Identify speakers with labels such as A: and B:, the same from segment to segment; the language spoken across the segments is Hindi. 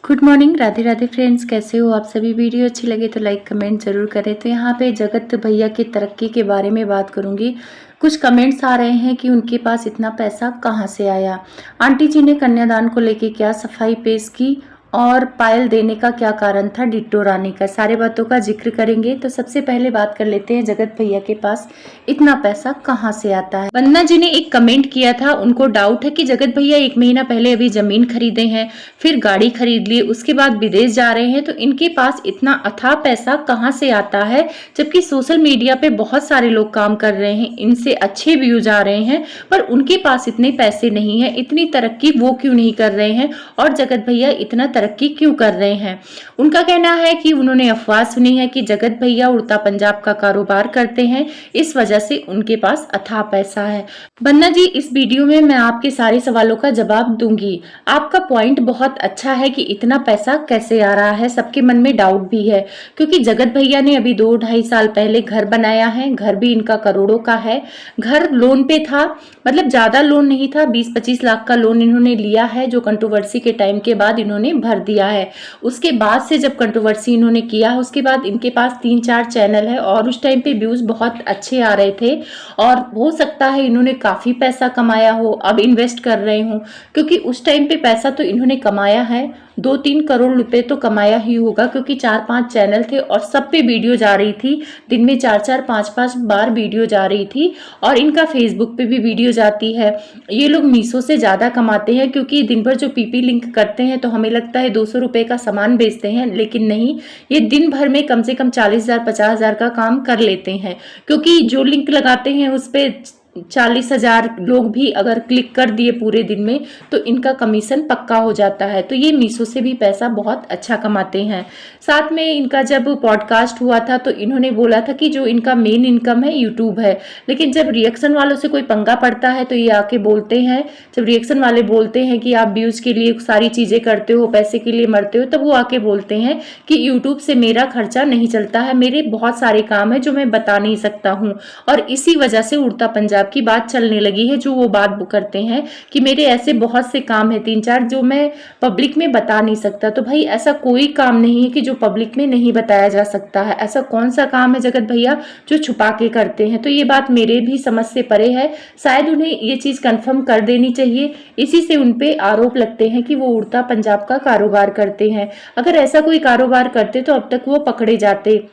A: Good morning, Radhe Radhe friends. कैसे हो आप सभी। वीडियो अच्छी लगे तो लाइक कमेंट जरूर करें। तो यहाँ पे जगत भैया की तरक्की के बारे में बात करूंगी। कुछ कमेंट्स आ रहे हैं कि उनके पास इतना पैसा कहाँ से आया। आंटी जी ने कन्यादान को लेके क्या सफाई पेश की और पायल देने का क्या कारण था डिट्टो रानी का, सारे बातों का जिक्र करेंगे। तो सबसे पहले बात कर लेते हैं जगत भैया के पास इतना पैसा कहाँ से आता है। वंदना जी ने एक कमेंट किया था, उनको डाउट है कि जगत भैया 1 महीना पहले अभी जमीन खरीदे हैं, फिर गाड़ी खरीद ली, उसके बाद विदेश जा रहे हैं, तो इनके पास इतना अथाह पैसा कहाँ से आता है। जबकि सोशल मीडिया पे बहुत सारे लोग काम कर रहे हैं, इनसे अच्छे व्यूज आ रहे हैं, पर उनके पास इतने पैसे नहीं है। इतनी तरक्की वो क्यों नहीं कर रहे हैं और जगत भैया इतना तरक्की क्यों कर रहे हैं। उनका कहना है कि उन्होंने अफवाह सुनी है कि जगत भैया उड़ता पंजाब का कारोबार करते हैं, इस वजह से उनके पास अथाह पैसा है। वंदना जी, इस वीडियो में मैं आपके सारे सवालों का जवाब दूंगी। आपका पॉइंट बहुत अच्छा है कि इतना पैसा कैसे आ रहा है, सबके मन में डाउट भी है, क्योंकि जगत भैया ने अभी 2-2.5 साल पहले घर बनाया है। घर भी इनका करोड़ों का है। घर लोन पे था, मतलब ज्यादा लोन नहीं था, 20-25 लाख का लोन इन्होंने लिया है, जो कंट्रोवर्सी के टाइम के बाद इन्होंने भर दिया है। उसके बाद से जब कंट्रोवर्सी इन्होंने किया, उसके बाद इनके पास 3-4 चैनल है और उस टाइम पे व्यूज बहुत अच्छे आ रहे थे और हो सकता है इन्होंने काफी पैसा कमाया हो, अब इन्वेस्ट कर रहे हो, क्योंकि उस टाइम पे पैसा तो इन्होंने कमाया है, 2-3 करोड़ रुपए तो कमाया ही होगा, क्योंकि 4-5 चैनल थे और सब पे वीडियो जा रही थी। दिन में 4-4 5-5 बार वीडियो जा रही थी और इनका फेसबुक पे भी वीडियो जाती है। ये लोग मीशो से ज्यादा कमाते हैं, क्योंकि दिन भर जो पीपी लिंक करते हैं तो हमें लगता है 200 रुपए का सामान बेचते हैं, लेकिन नहीं, ये दिन भर में कम से कम 40,000 50,000 का काम कर लेते हैं, क्योंकि जो लिंक लगाते हैं उस पे 40,000 लोग भी अगर क्लिक कर दिए पूरे दिन में तो इनका कमीशन पक्का हो जाता है। तो ये मीशो से भी पैसा बहुत अच्छा कमाते हैं। साथ में इनका जब पॉडकास्ट हुआ था तो इन्होंने बोला था कि जो इनका मेन इनकम है यूट्यूब है, लेकिन जब रिएक्शन वालों से कोई पंगा पड़ता है तो ये आके बोलते हैं, जब रिएक्शन वाले बोलते हैं कि आप व्यूज के लिए सारी चीजें करते हो, पैसे के लिए मरते हो, तब वो आके बोलते हैं कि यूट्यूब से मेरा खर्चा नहीं चलता है, मेरे बहुत सारे काम है जो मैं बता नहीं सकता हूँ। और इसी वजह से उड़ता पंजाब की बात चलने लगी है, जो वो बात करते हैं कि मेरे ऐसे बहुत से काम है 3-4 जो मैं पब्लिक में बता नहीं सकता। तो भाई ऐसा कोई काम नहीं है कि जो पब्लिक में नहीं बताया जा सकता है। ऐसा कौन सा काम है जगत भैया जो छुपा के करते हैं। तो ये बात मेरे भी समझ से परे है, शायद उन्हें ये चीज कंफर्म कर देनी चाहिए। इसी से उनपे आरोप लगते हैं कि वो उड़ता पंजाब का कारोबार करते हैं। अगर ऐसा कोई कारोबार करते तो अब तक वो पकड़े जाते।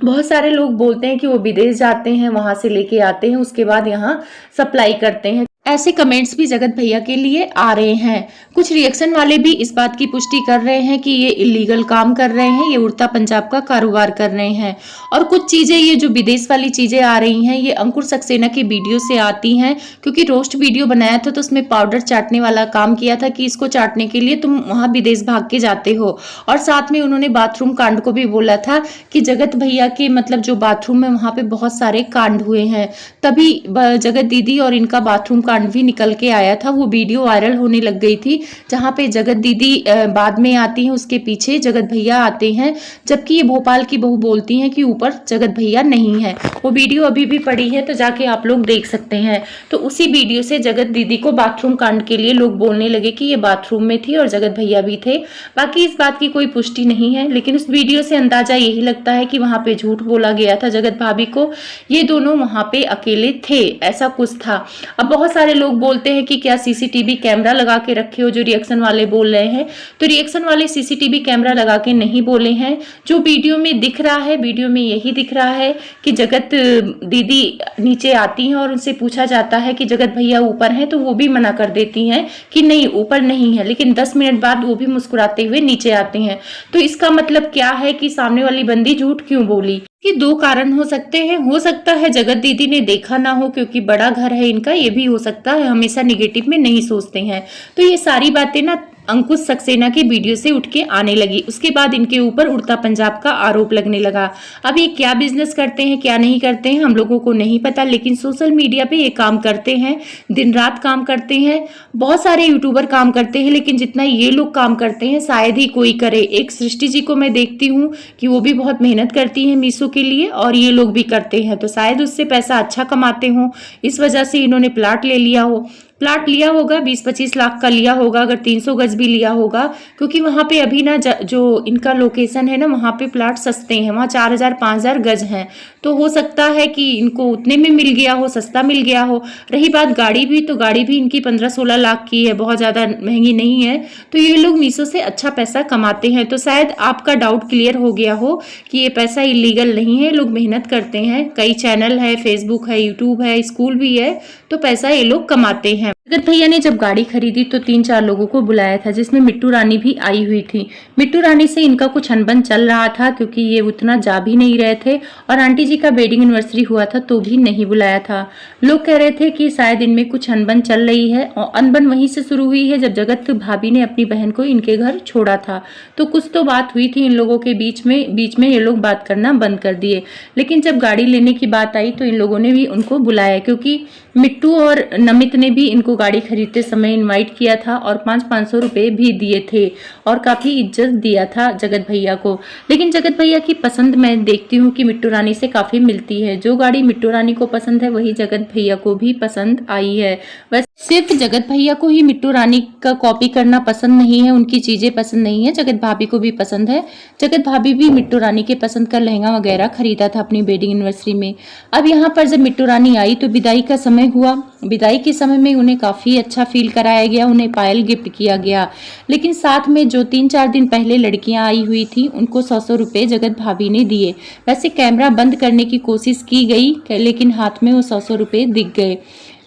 A: बहुत सारे लोग बोलते हैं कि वो विदेश जाते हैं, वहां से लेके आते हैं, उसके बाद यहाँ सप्लाई करते हैं। ऐसे कमेंट्स भी जगत भैया के लिए आ रहे हैं। कुछ रिएक्शन वाले भी इस बात की पुष्टि कर रहे हैं कि ये इलीगल काम कर रहे हैं, ये उड़ता पंजाब का कारोबार कर रहे हैं। और कुछ चीजें ये जो विदेश वाली चीजें आ रही हैं, ये अंकुर सक्सेना की वीडियो से आती हैं, क्योंकि रोस्ट वीडियो बनाया था तो उसमें पाउडर चाटने वाला काम किया था कि इसको चाटने के लिए तुम वहां विदेश भाग के जाते हो। और साथ में उन्होंने बाथरूम कांड को भी बोला था कि जगत भैया के मतलब जो बाथरूम है वहां पे बहुत सारे कांड हुए हैं, तभी जगत दीदी और इनका बाथरूम कांड भी निकल के आया था। वो वीडियो वायरल होने लग गई थी, जहां पे जगत दीदी बाद में आती हैं, उसके पीछे जगत भैया आते हैं, जबकि ये भोपाल की बहू बोलती हैं कि ऊपर जगत भैया नहीं है। वो वीडियो अभी भी पड़ी है तो जाके आप लोग देख सकते हैं। तो उसी वीडियो से जगत दीदी को बाथरूम कांड के लिए लोग बोलने लगे कि ये बाथरूम में थी और जगत भैया भी थे। बाकी इस बात की कोई पुष्टि नहीं है, लेकिन उस वीडियो से अंदाजा यही लगता है कि वहां पे झूठ बोला गया था जगत भाभी को, ये दोनों वहां पे अकेले थे, ऐसा कुछ था। अब बहुत सारे लोग बोलते हैं कि क्या सीसीटीवी कैमरा लगा के रखे हो, जो रिएक्शन वाले बोल रहे हैं। तो रिएक्शन वाले सीसीटीवी कैमरा लगा के नहीं बोले हैं, जो वीडियो में दिख रहा है, वीडियो में यही दिख रहा है कि जगत दीदी नीचे आती हैं और उनसे पूछा जाता है कि जगत भैया ऊपर हैं, तो वो भी मना कर देती हैं कि नहीं ऊपर नहीं है, लेकिन 10 मिनट बाद वो भी मुस्कुराते हुए नीचे आते हैं। तो इसका मतलब क्या है कि सामने वाली बंदी झूठ क्यों बोली। ये 2 कारण हो सकते हैं। हो सकता है जगत दीदी ने देखा ना हो, क्योंकि बड़ा घर है इनका, ये भी हो सकता है, हमेशा निगेटिव में नहीं सोचते हैं। तो ये सारी बातें ना अंकुश सक्सेना के वीडियो से उठ के आने लगी, उसके बाद इनके ऊपर उड़ता पंजाब का आरोप लगने लगा। अब ये क्या बिजनेस करते हैं क्या नहीं करते हैं हम लोगों को नहीं पता, लेकिन सोशल मीडिया पे ये काम करते हैं, दिन रात काम करते हैं। बहुत सारे यूट्यूबर काम करते हैं, लेकिन जितना ये लोग काम करते हैं शायद ही कोई करे। एक सृष्टि जी को मैं देखती हूँ कि वो भी बहुत मेहनत करती है मीशो के लिए, और ये लोग भी करते हैं, तो शायद उससे पैसा अच्छा कमाते हो, इस वजह से इन्होंने प्लाट ले लिया हो। प्लाट लिया होगा 20-25 लाख का लिया होगा, अगर 300 गज भी लिया होगा, क्योंकि वहाँ पे अभी ना जो इनका लोकेशन है ना, वहाँ पे प्लाट सस्ते हैं, वहाँ 4000-5000 गज हैं। तो हो सकता है कि इनको उतने में मिल गया हो, सस्ता मिल गया हो। रही बात गाड़ी भी, तो गाड़ी भी इनकी 15-16 लाख की है, बहुत ज़्यादा महंगी नहीं है। तो ये लोग मीशो से अच्छा पैसा कमाते हैं। तो शायद आपका डाउट क्लियर हो गया हो कि ये पैसा इलीगल नहीं है, लोग मेहनत करते हैं, कई चैनल है, फेसबुक है, यूट्यूब है, स्कूल भी है, तो पैसा ये लोग कमाते हैं। जगत भैया ने जब गाड़ी खरीदी तो 3-4 लोगों को बुलाया था, जिसमें मिट्टू रानी भी आई हुई थी। मिट्टू रानी से इनका कुछ अनबन चल रहा था, क्योंकि ये उतना जा भी नहीं रहे थे, और आंटी जी का वेडिंग एनिवर्सरी हुआ था तो भी नहीं बुलाया था। लोग कह रहे थे कि शायद इनमें कुछ अनबन चल रही है, और अनबन वहीं से शुरू हुई है जब जगत भाभी ने अपनी बहन को इनके घर छोड़ा था। तो कुछ तो बात हुई थी इन लोगों के बीच में ये लोग बात करना बंद कर दिए। लेकिन जब गाड़ी लेने की बात आई तो इन लोगों ने भी उनको बुलाया, क्योंकि मिट्टू और नमित ने भी इनको गाड़ी खरीदते समय इनवाइट किया था, और 500-500 रुपए भी दिए थे, और काफी इज्जत दिया था जगत भैया को। लेकिन जगत भैया की पसंद मैं देखती हूँ कि मिट्टू रानी से काफी मिलती है। जो गाड़ी मिट्टू रानी को पसंद है वही जगत भैया को भी पसंद आई है। वैसे सिर्फ जगत भैया को ही मिट्टू रानी का कॉपी करना पसंद नहीं है, उनकी चीजें पसंद नहीं है, जगत भाभी को भी पसंद है। जगत भाभी भी मिट्टू रानी के पसंद का लहंगा वगैरह खरीदा था अपनी वेडिंग एनिवर्सरी में। अब यहाँ पर जब मिट्टू रानी आई तो विदाई का समय हुआ। विदाई के समय में उन्हें काफी अच्छा फील कराया गया, उन्हें पायल गिफ्ट किया गया। लेकिन साथ में जो 3-4 दिन पहले लड़कियां आई हुई थी उनको 100-100 रुपए जगत भाभी ने दिए। वैसे कैमरा बंद करने की कोशिश की गई, लेकिन हाथ में वो 100-100 रुपए दिख गए।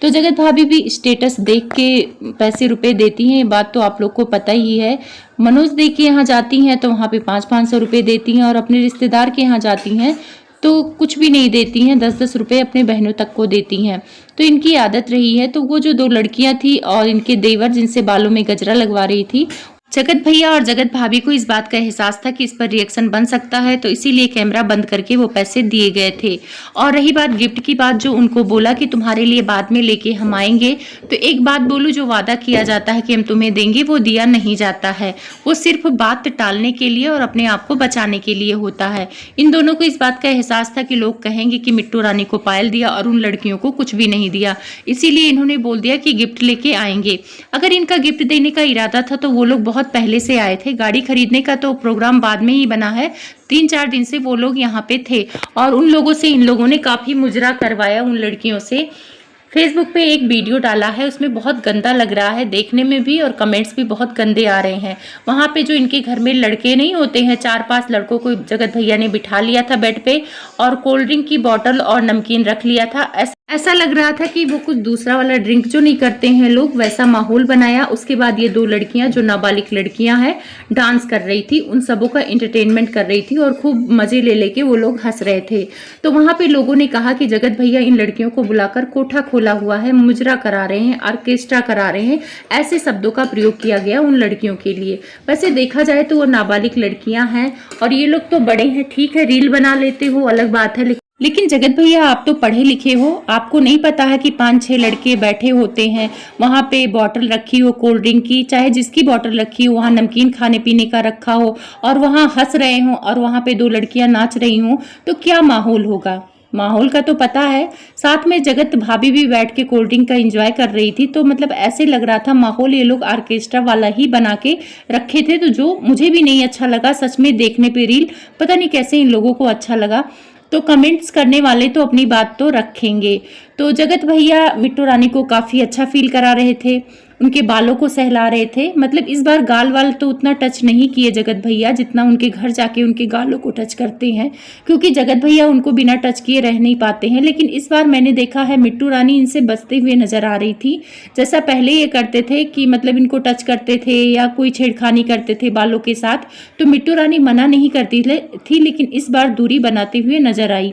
A: तो जगत भाभी भी स्टेटस देख के पैसे रुपए देती हैं, ये बात तो आप लोग को पता ही है। मनोज दी के यहाँ जाती हैं तो वहाँ पे 500-500 रुपए देती हैं, और अपने रिश्तेदार के यहाँ जाती हैं तो कुछ भी नहीं देती हैं, 10-10 रुपए अपने बहनों तक को देती हैं। तो इनकी आदत रही है। तो वो जो 2 लड़कियां थी और इनके देवर जिनसे बालों में गजरा लगवा रही थी, जगत भैया और जगत भाभी को इस बात का एहसास था कि इस पर रिएक्शन बन सकता है, तो इसीलिए कैमरा बंद करके वो पैसे दिए गए थे। और रही बात गिफ्ट की बात, जो उनको बोला कि तुम्हारे लिए बाद में लेके हम आएंगे, तो एक बात बोलूं, जो वादा किया जाता है कि हम तुम्हें देंगे वो दिया नहीं जाता है, वो सिर्फ बात टालने के लिए और अपने आप को बचाने के लिए होता है। इन दोनों को इस बात का एहसास था कि लोग कहेंगे कि मिट्टू रानी को पायल दिया और उन लड़कियों को कुछ भी नहीं दिया, इसीलिए इन्होंने बोल दिया कि गिफ्ट लेके आएंगे। अगर इनका गिफ्ट देने का इरादा था तो वो लोग बहुत पहले से आए थे। गाड़ी खरीदने का तो प्रोग्राम बाद में ही बना है, 3-4 दिन से वो लोग यहाँ पे थे, और उन लोगों से इन लोगों ने काफी मुजरा करवाया उन लड़कियों से। फेसबुक पे एक वीडियो डाला है, उसमें बहुत गंदा लग रहा है देखने में भी, और कमेंट्स भी बहुत गंदे आ रहे हैं। वहाँ पे जो इनके घर में लड़के नहीं होते हैं, 4-5 लड़कों को जगत भैया ने बिठा लिया था बेड पे, और कोल्ड ड्रिंक की बोतल और नमकीन रख लिया था। ऐसा लग रहा था कि वो कुछ दूसरा वाला ड्रिंक जो नहीं करते हैं लोग, वैसा माहौल बनाया। उसके बाद ये 2 लड़कियां जो नाबालिग लड़कियां हैं डांस कर रही थी, उन सबों का एंटरटेनमेंट कर रही थी, और खूब मजे ले लेके वो लोग हंस रहे थे। तो वहां पे लोगों ने कहा कि जगत भैया इन लड़कियों को बुलाकर कोठा खोला हुआ है, मुजरा करा रहे हैं, ऑर्केस्ट्रा करा रहे हैं, ऐसे शब्दों का प्रयोग किया गया उन लड़कियों के लिए। वैसे देखा जाए तो वो नाबालिग लड़कियां हैं, और ये लोग तो बड़े हैं, ठीक है रील बना लेते हो अलग बात है, लेकिन जगत भैया आप तो पढ़े लिखे हो, आपको नहीं पता है कि 5-6 लड़के बैठे होते हैं, वहां पे बॉटल रखी हो कोल्ड ड्रिंक की, चाहे जिसकी बॉटल रखी हो, वहां नमकीन खाने पीने का रखा हो, और वहां हंस रहे हो, और वहां पे 2 लड़कियां नाच रही हो, तो क्या माहौल होगा। माहौल का तो पता है। साथ में जगत भाभी भी बैठ के कोल्ड ड्रिंक का एंजॉय कर रही थी, तो मतलब ऐसे लग रहा था माहौल ये लोग ऑर्केस्ट्रा वाला ही बना के रखे थे, तो जो मुझे भी नहीं अच्छा लगा सच में देखने पे रील, पता नहीं कैसे इन लोगों को अच्छा लगा। तो कमेंट्स करने वाले तो अपनी बात तो रखेंगे। तो जगत भैया मिट्टू रानी को काफ़ी अच्छा फील करा रहे थे, उनके बालों को सहला रहे थे। मतलब इस बार गाल वाल तो उतना टच नहीं किए जगत भैया जितना उनके घर जाके उनके गालों को टच करते हैं, क्योंकि जगत भैया उनको बिना टच किए रह नहीं पाते हैं। लेकिन इस बार मैंने देखा है मिट्टू रानी इनसे बचते हुए नजर आ रही थी। जैसा पहले ये करते थे कि मतलब इनको टच करते थे या कोई छेड़खानी करते थे बालों के साथ, तो मिट्टू रानी मना नहीं करती थी, लेकिन इस बार दूरी बनाते हुए नजर आई।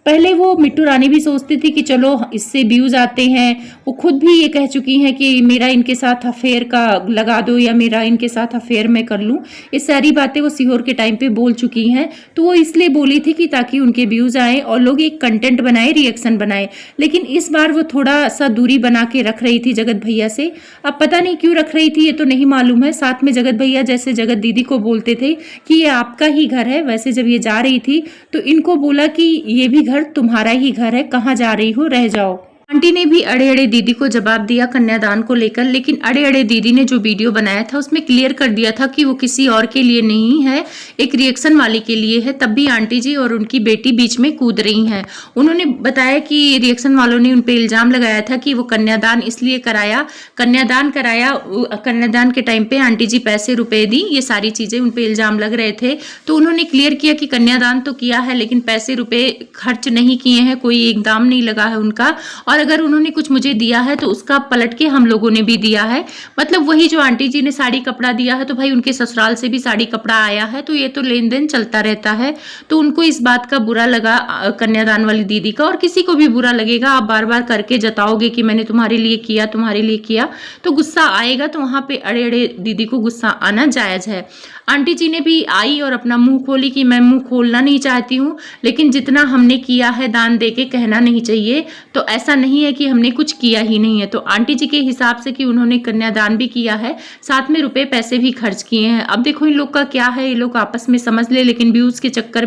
A: पहले वो मिट्टू रानी भी सोचती थी कि चलो इससे व्यूज आते हैं, वो खुद भी ये कह चुकी हैं कि मेरा इनके साथ अफेयर का लगा दो या मेरा इनके साथ अफेयर मैं कर लूं, ये सारी बातें वो सीहोर के टाइम पे बोल चुकी हैं। तो वो इसलिए बोली थी कि ताकि उनके व्यूज आए और लोग एक कंटेंट बनाए, रिएक्शन बनाए। लेकिन इस बार वो थोड़ा सा दूरी बना के रख रही थी जगत भैया से। अब पता नहीं क्यों रख रही थी, ये तो नहीं मालूम है। साथ में जगत भैया जैसे जगत दीदी को बोलते थे कि ये आपका ही घर है, वैसे जब ये जा रही थी तो इनको बोला कि ये भी घर तुम्हारा ही घर है, कहाँ जा रही हो, रह जाओ। आंटी ने भी अड़े अड़े दीदी को जवाब दिया कन्यादान को लेकर, लेकिन अड़े अड़े दीदी ने जो वीडियो बनाया था उसमें क्लियर कर दिया था कि वो किसी और के लिए नहीं है, एक रिएक्शन वाले के लिए है। तब भी आंटी जी और उनकी बेटी बीच में कूद रही हैं। उन्होंने बताया कि रिएक्शन वालों ने उन पर इल्जाम लगाया था कि वो कन्यादान इसलिए कराया, कन्यादान के टाइम पे आंटी जी पैसे रुपए दी, ये सारी चीजें उन पर इल्जाम लग रहे थे। तो उन्होंने क्लियर किया कि कन्यादान तो किया है लेकिन पैसे रुपए खर्च नहीं किए हैं, कोई एक दाम नहीं लगा है उनका, और अगर उन्होंने कुछ मुझे दिया है तो उसका पलट के हम लोगों ने भी दिया है। मतलब वही जो आंटी जी ने साड़ी कपड़ा दिया है तो भाई उनके ससुराल से भी साड़ी कपड़ा आया है, तो ये तो लेन देन चलता रहता है। तो उनको इस बात का बुरा लगा कन्यादान वाली दीदी का, और किसी को भी बुरा लगेगा। आप बार बार करके जताओगे कि मैंने तुम्हारे लिए किया, तुम्हारे लिए किया, तो गुस्सा आएगा। तो वहां पे अड़े अड़े दीदी को गुस्सा आना जायज है। आंटी जी ने भी आई और अपना मुंह खोली कि मैं मुंह खोलना नहीं चाहती हूँ, लेकिन जितना हमने किया है दान देके कहना नहीं चाहिए। तो ऐसा नहीं है कि हमने कुछ किया ही नहीं है। तो आंटी जी के हिसाब से कि उन्होंने कन्यादान भी किया है, साथ में रुपए पैसे भी खर्च किए हैं। अब देखो इन लोग का क्या है, ये लोग आपस में समझ ले, लेकिन व्यूज के चक्कर में